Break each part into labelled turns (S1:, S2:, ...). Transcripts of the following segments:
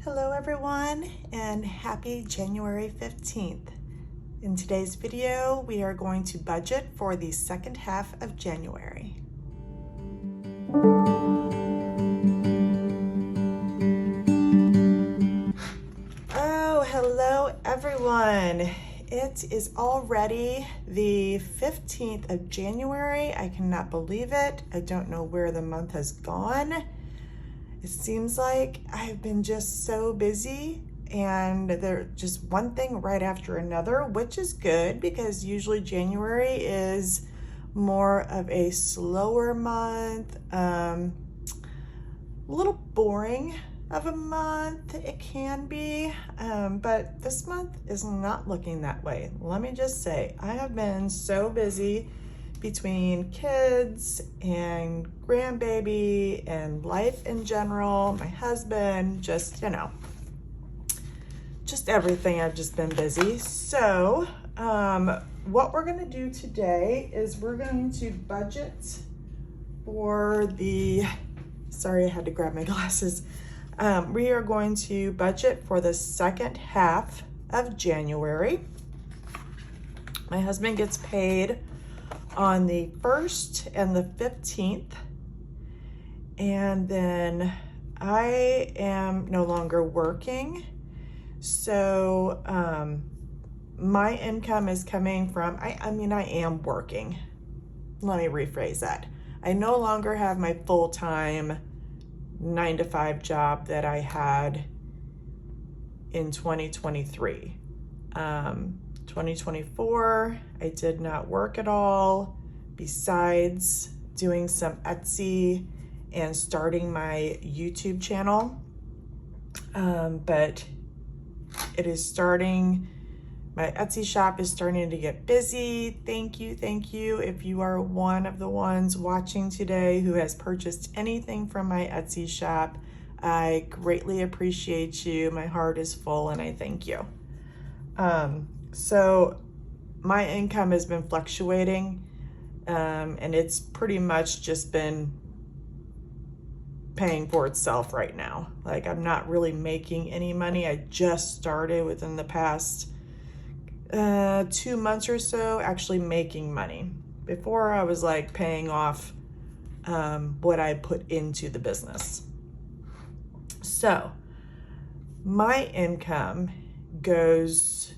S1: Hello everyone, and happy January 15th. In today's video, we are going to budget for the second half of January. Oh, hello everyone. It is already the 15th of January. I cannot believe it. I don't know where the month has gone. It seems like I've been just so busy and they're just one thing right after another, which is good because usually January is more of a slower month, a little boring of a month. It can be, but this month is not looking that way. Let me just say, I have been so busy between kids and grandbaby and life in general, my husband, just everything. I've just been busy. So what we're gonna do today is we're going to budget for sorry, I had to grab my glasses. We are going to budget for the second half of January. My husband gets paid on the 1st and the 15th. And then I am no longer working. So my income is coming from, I am working. Let me rephrase that. I no longer have my full-time 9-to-5 job that I had in 2023. 2024, I did not work at all besides doing some Etsy and starting my YouTube channel. But it is starting, my Etsy shop is starting to get busy. Thank you. If you are one of the ones watching today who has purchased anything from my Etsy shop, I greatly appreciate you. My heart is full and I thank you. So my income has been fluctuating, and it's pretty much just been paying for itself right now. Like, I'm not really making any money. I just started within the past 2 months or so actually making money. Before I was like paying off what I put into the business. So my income goes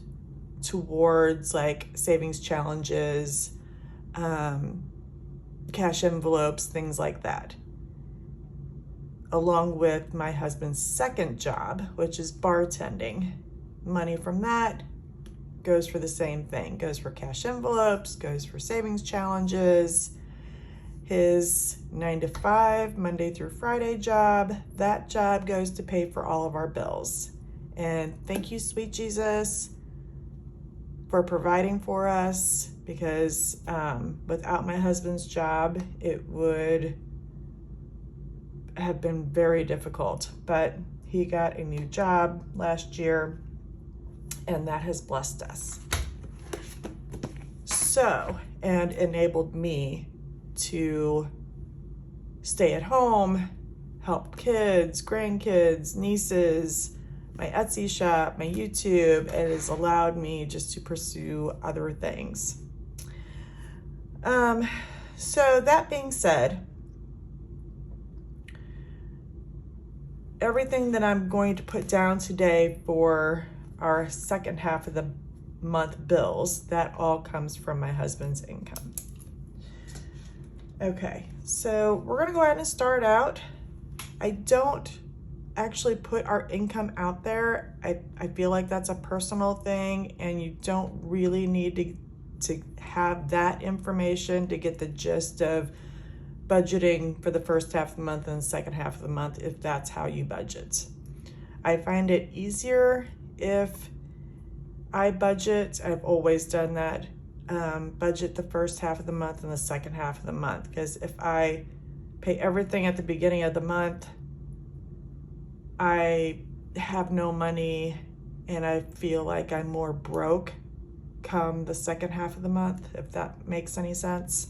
S1: towards like savings challenges, cash envelopes, things like that. Along with my husband's second job, which is bartending. Money from that goes for the same thing, goes for cash envelopes, goes for savings challenges. His 9-to-5, Monday through Friday job, that job goes to pay for all of our bills. And thank you, sweet Jesus, for providing for us, because without my husband's job, it would have been very difficult. But he got a new job last year, and that has blessed us. So, and enabled me to stay at home, help kids, grandkids, nieces, my Etsy shop, my YouTube. It has allowed me just to pursue other things. So that being said, everything that I'm going to put down today for our second half of the month bills, that all comes from my husband's income. Okay, so we're gonna go ahead and start out. I don't actually put our income out there. I feel like that's a personal thing, and you don't really need to have that information to get the gist of budgeting for the first half of the month and the second half of the month, if that's how you budget. I find it easier if I budget. I've always done that. Budget the first half of the month and the second half of the month, because if I pay everything at the beginning of the month, I have no money and I feel like I'm more broke come the second half of the month, if that makes any sense.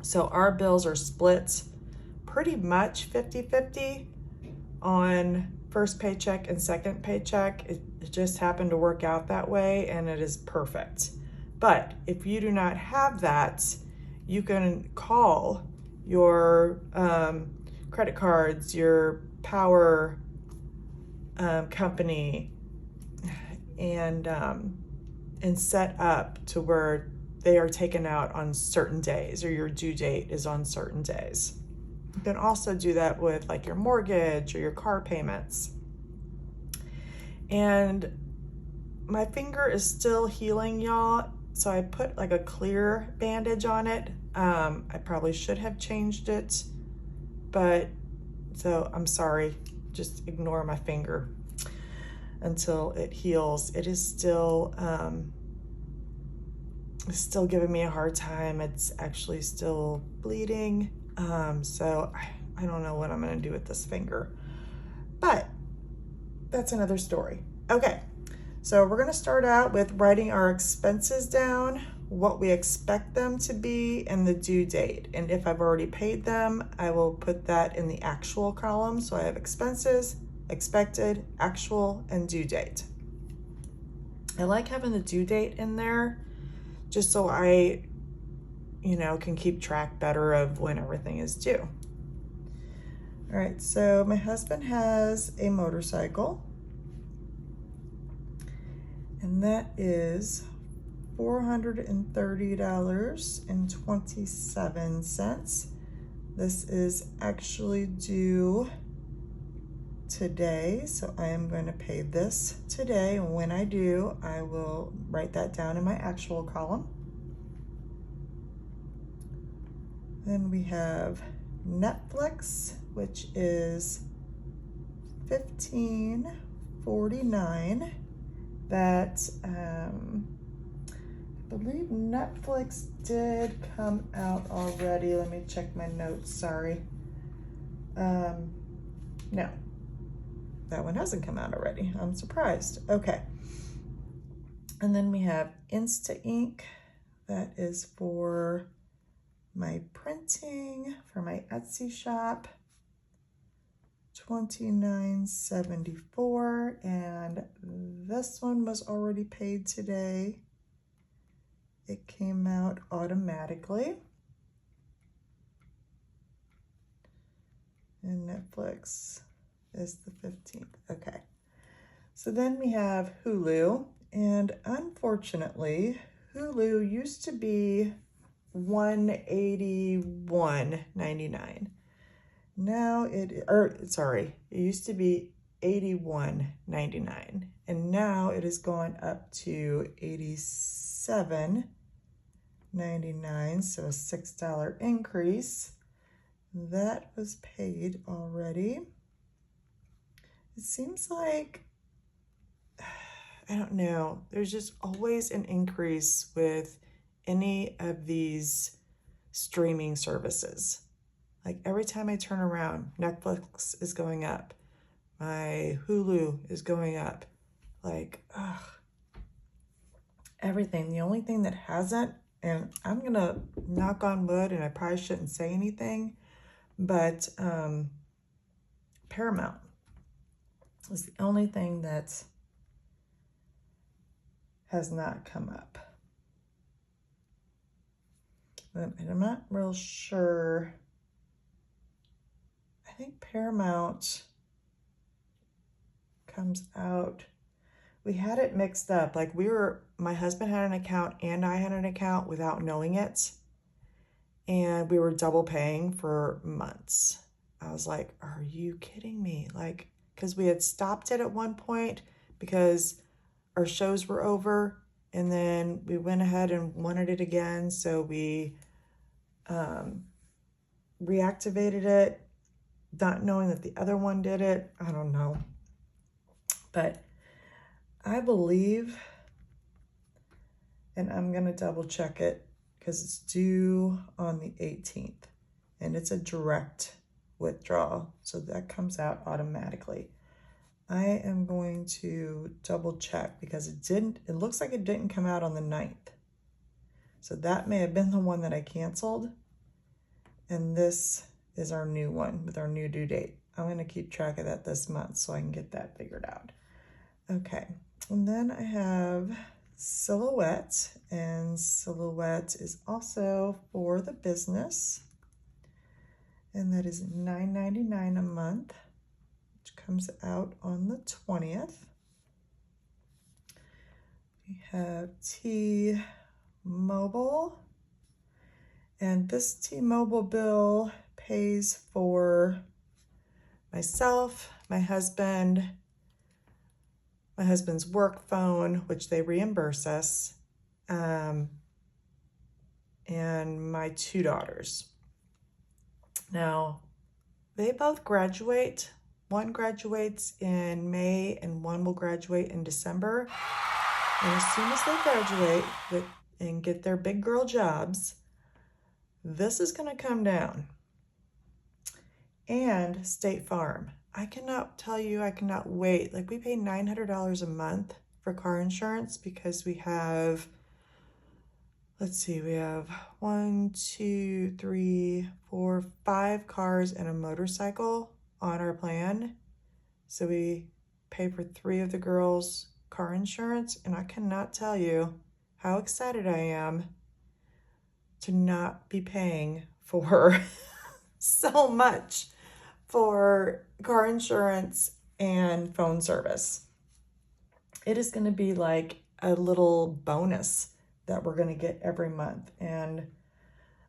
S1: So our bills are split pretty much 50-50 on first paycheck and second paycheck. It just happened to work out that way, and it is perfect. But if you do not have that, you can call your credit cards, your power company, and set up to where they are taken out on certain days, or your due date is on certain days. You can also do that with like your mortgage or your car payments. And my finger is still healing, y'all, so I put like a clear bandage on it. I probably should have changed it, but so I'm sorry, just ignore my finger until it heals. It is still giving me a hard time. It's actually still bleeding. So I don't know what I'm gonna do with this finger, but that's another story. Okay, so we're gonna start out with writing our expenses down, what we expect them to be, and the due date. And if I've already paid them, I will put that in the actual column. So I have expenses, expected, actual, and due date. I like having the due date in there just so I, can keep track better of when everything is due. All right, so my husband has a motorcycle, and that is $430.27. This is actually due today, so I am going to pay this today, and when I do, I will write that down in my actual column. Then we have Netflix, which is $15.49. That I believe Netflix did come out already. Let me check my notes, sorry. No, that one hasn't come out already. I'm surprised. Okay. And then we have Insta Ink. That is for my printing for my Etsy shop. $29.74, and this one was already paid today. It came out automatically. And Netflix is the 15th. Okay. So then we have Hulu, and unfortunately, Hulu used to be $181.99. Now it used to be $81.99, and now it has gone up to $87.99, so a $6 increase. That was paid already. It seems like, I don't know, there's just always an increase with any of these streaming services. Like every time I turn around, Netflix is going up. My Hulu is going up. Like, everything. The only thing that hasn't, and I'm going to knock on wood, and I probably shouldn't say anything, but Paramount is the only thing that has not come up. And I'm not real sure. I think Paramount comes out. We had it mixed up. Like my husband had an account and I had an account without knowing it. And we were double paying for months. I was like, are you kidding me? Like, because we had stopped it at one point because our shows were over, and then we went ahead and wanted it again. So we reactivated it, not knowing that the other one did it. I don't know. But I believe, and I'm going to double check it because it's due on the 18th, and it's a direct withdrawal. So that comes out automatically. I am going to double check because it looks like it didn't come out on the 9th. So that may have been the one that I canceled. And this is our new one with our new due date. I'm gonna keep track of that this month so I can get that figured out. Okay, and then I have Silhouette, and Silhouette is also for the business, and that is $9.99 a month, which comes out on the 20th. We have T-Mobile, and this T-Mobile bill pays for myself, my husband's work phone, which they reimburse us, and my 2 daughters. Now, they both graduate. One graduates in May and one will graduate in December. And as soon as they graduate and get their big girl jobs, this is going to come down. And State Farm. I cannot tell you, I cannot wait. Like, we pay $900 a month for car insurance because we have, let's see, we have 5 cars and a motorcycle on our plan. So we pay for 3 of the girls' car insurance, and I cannot tell you how excited I am to not be paying for so much for car insurance and phone service. It is going to be like a little bonus that we're going to get every month, and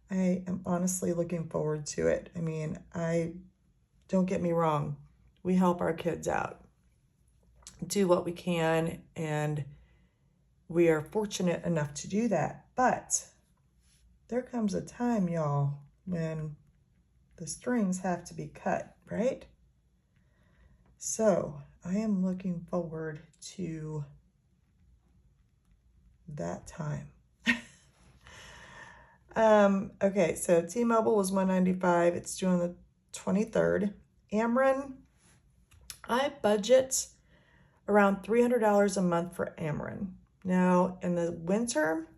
S1: I am honestly looking forward to it. I mean, don't get me wrong, we help our kids out, do what we can, and we are fortunate enough to do that. But there comes a time, y'all, when the strings have to be cut, right? So I am looking forward to that time. Okay, so T-Mobile was $195. It's due on the 23rd. Ameren, I budget around $300 a month for Ameren. Now, in the winter,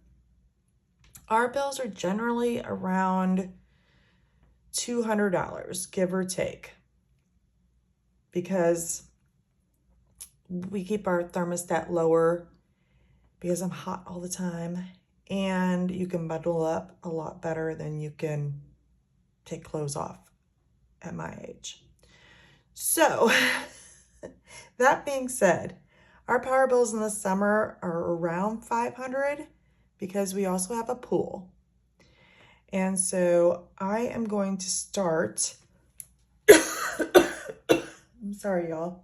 S1: our bills are generally around $200, give or take, because we keep our thermostat lower because I'm hot all the time, and you can bundle up a lot better than you can take clothes off at my age. So that being said, our power bills in the summer are around $500 because we also have a pool. And so I am going to start, I'm sorry, y'all.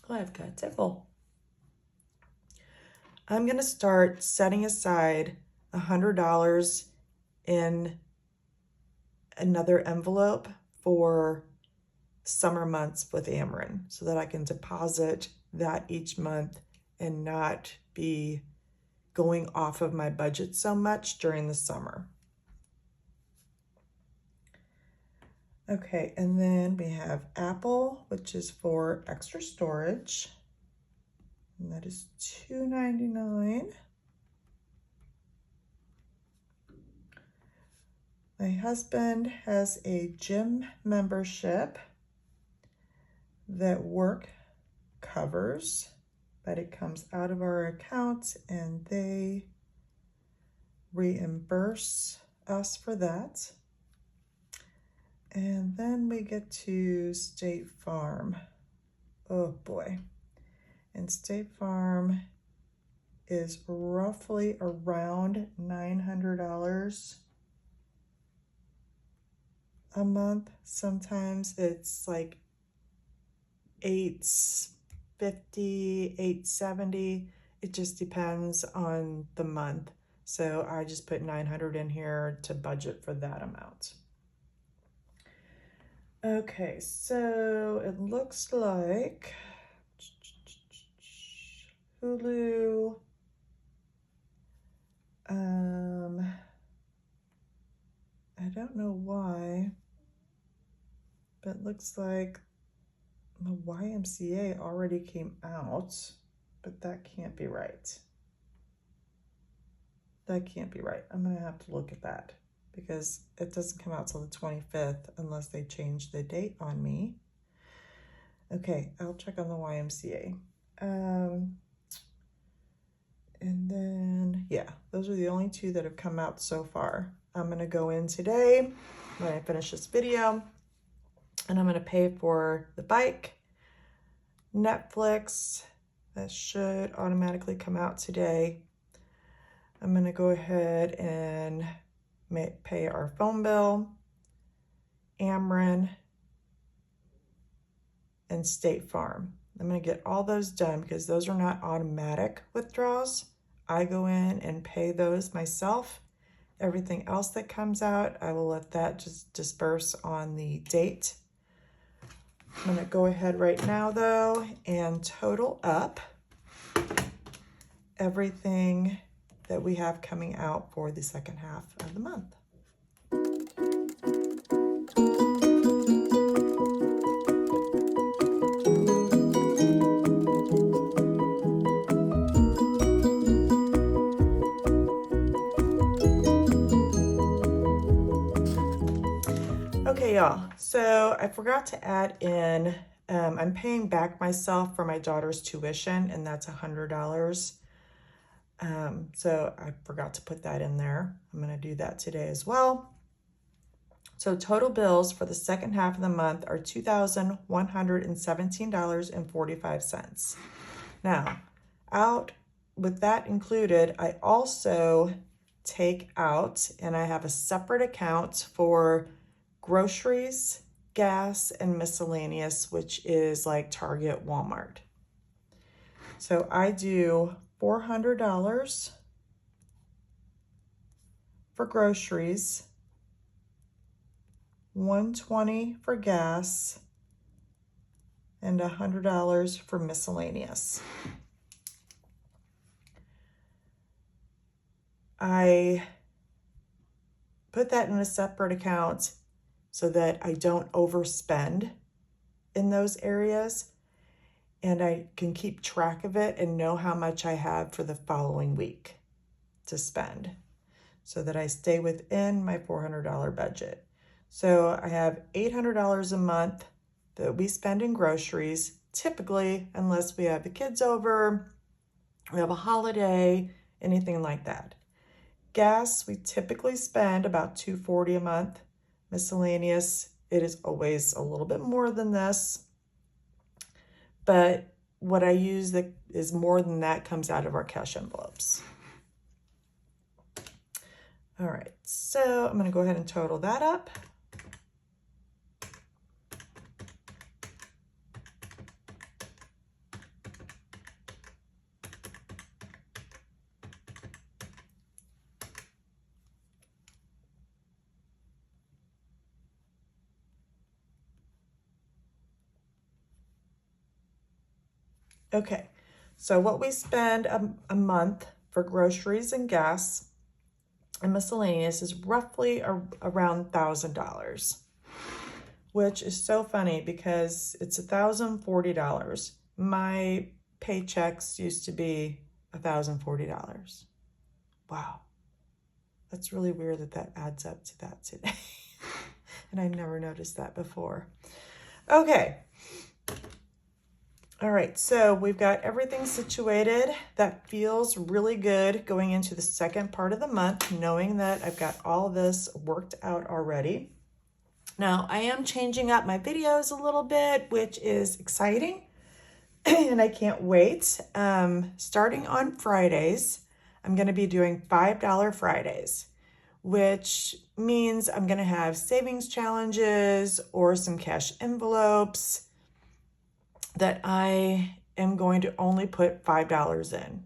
S1: Oh, I've got a tickle. I'm going to start setting aside $100 in another envelope for summer months with Ameren so that I can deposit that each month and not be going off of my budget so much during the summer. Okay, and then we have Apple, which is for extra storage, and that is $2.99. My husband has a gym membership that work covers, but it comes out of our account and they reimburse us for that. And then we get to State Farm. Oh boy. And State Farm is roughly around $900 a month. Sometimes it's like $850, $870. It just depends on the month. So I just put 900 in here to budget for that amount. Okay, so it looks like Hulu, I don't know why, but it looks like the YMCA already came out, but that can't be right. That can't be right. I'm gonna have to look at that. because it doesn't come out till the 25th unless they change the date on me. Okay, I'll check on the YMCA. And then, yeah, those are the only two that have come out so far. I'm gonna go in today when I finish this video, and I'm gonna pay for the bike, Netflix, that should automatically come out today. I'm gonna go ahead and pay our phone bill, Ameren, and State Farm. I'm gonna get all those done because those are not automatic withdrawals. I go in and pay those myself. Everything else that comes out, I will let that just disperse on the date. I'm gonna go ahead right now though and total up everything that we have coming out for the second half of the month. Okay, y'all, so I forgot to add in, I'm paying back myself for my daughter's tuition, and that's $100. So I forgot to put that in there. I'm gonna do that today as well. So total bills for the second half of the month are $2,117.45. Now, out with that included, I also take out, and I have a separate account for groceries, gas, and miscellaneous, which is like Target, Walmart. So I do $400 for groceries, $120 for gas, and $100 for miscellaneous. I put that in a separate account so that I don't overspend in those areas, and I can keep track of it and know how much I have for the following week to spend so that I stay within my $400 budget. So I have $800 a month that we spend in groceries, typically, unless we have the kids over, we have a holiday, anything like that. Gas, we typically spend about $240 a month. Miscellaneous, it is always a little bit more than this, but what I use that is more than that comes out of our cash envelopes. All right, so I'm gonna go ahead and total that up. Okay, so what we spend a month for groceries and gas and miscellaneous is roughly around $1,000, which is so funny because it's $1,040. My paychecks used to be $1,040. Wow, that's really weird that that adds up to that today. And I never noticed that before. Okay. All right, so we've got everything situated. That feels really good going into the second part of the month, knowing that I've got all of this worked out already. Now, I am changing up my videos a little bit, which is exciting, and I can't wait. Starting on Fridays, I'm gonna be doing $5 Fridays, which means I'm gonna have savings challenges or some cash envelopes that I am going to only put $5 in.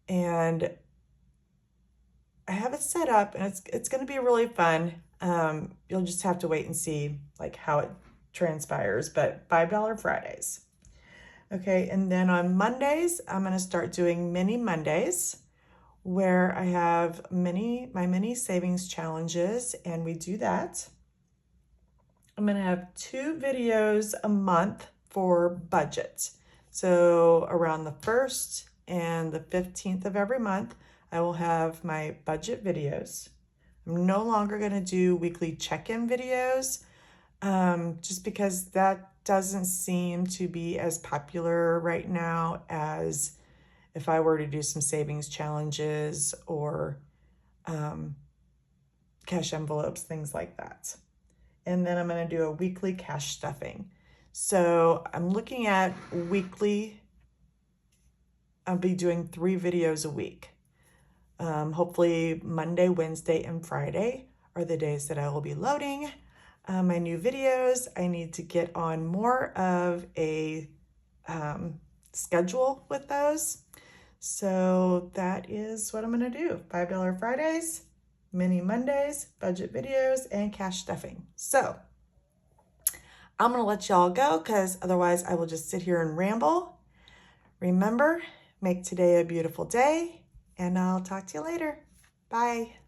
S1: And I have it set up, and it's going to be really fun. You'll just have to wait and see like how it transpires, but $5 Fridays. Okay, and then on Mondays, I'm going to start doing mini Mondays where I have my mini savings challenges, and we do that. I'm going to have 2 videos a month for budget. So around the 1st and the 15th of every month, I will have my budget videos. I'm no longer going to do weekly check-in videos, just because that doesn't seem to be as popular right now as if I were to do some savings challenges or cash envelopes, things like that. And then I'm going to do a weekly cash stuffing. So I'm looking at weekly, I'll be doing 3 videos a week. Hopefully Monday, Wednesday, and Friday are the days that I will be loading my new videos. I need to get on more of a schedule with those. So that is what I'm going to do. $5 Fridays, mini Mondays, budget videos, and cash stuffing. So I'm going to let y'all go because otherwise I will just sit here and ramble. Remember, make today a beautiful day, and I'll talk to you later. Bye.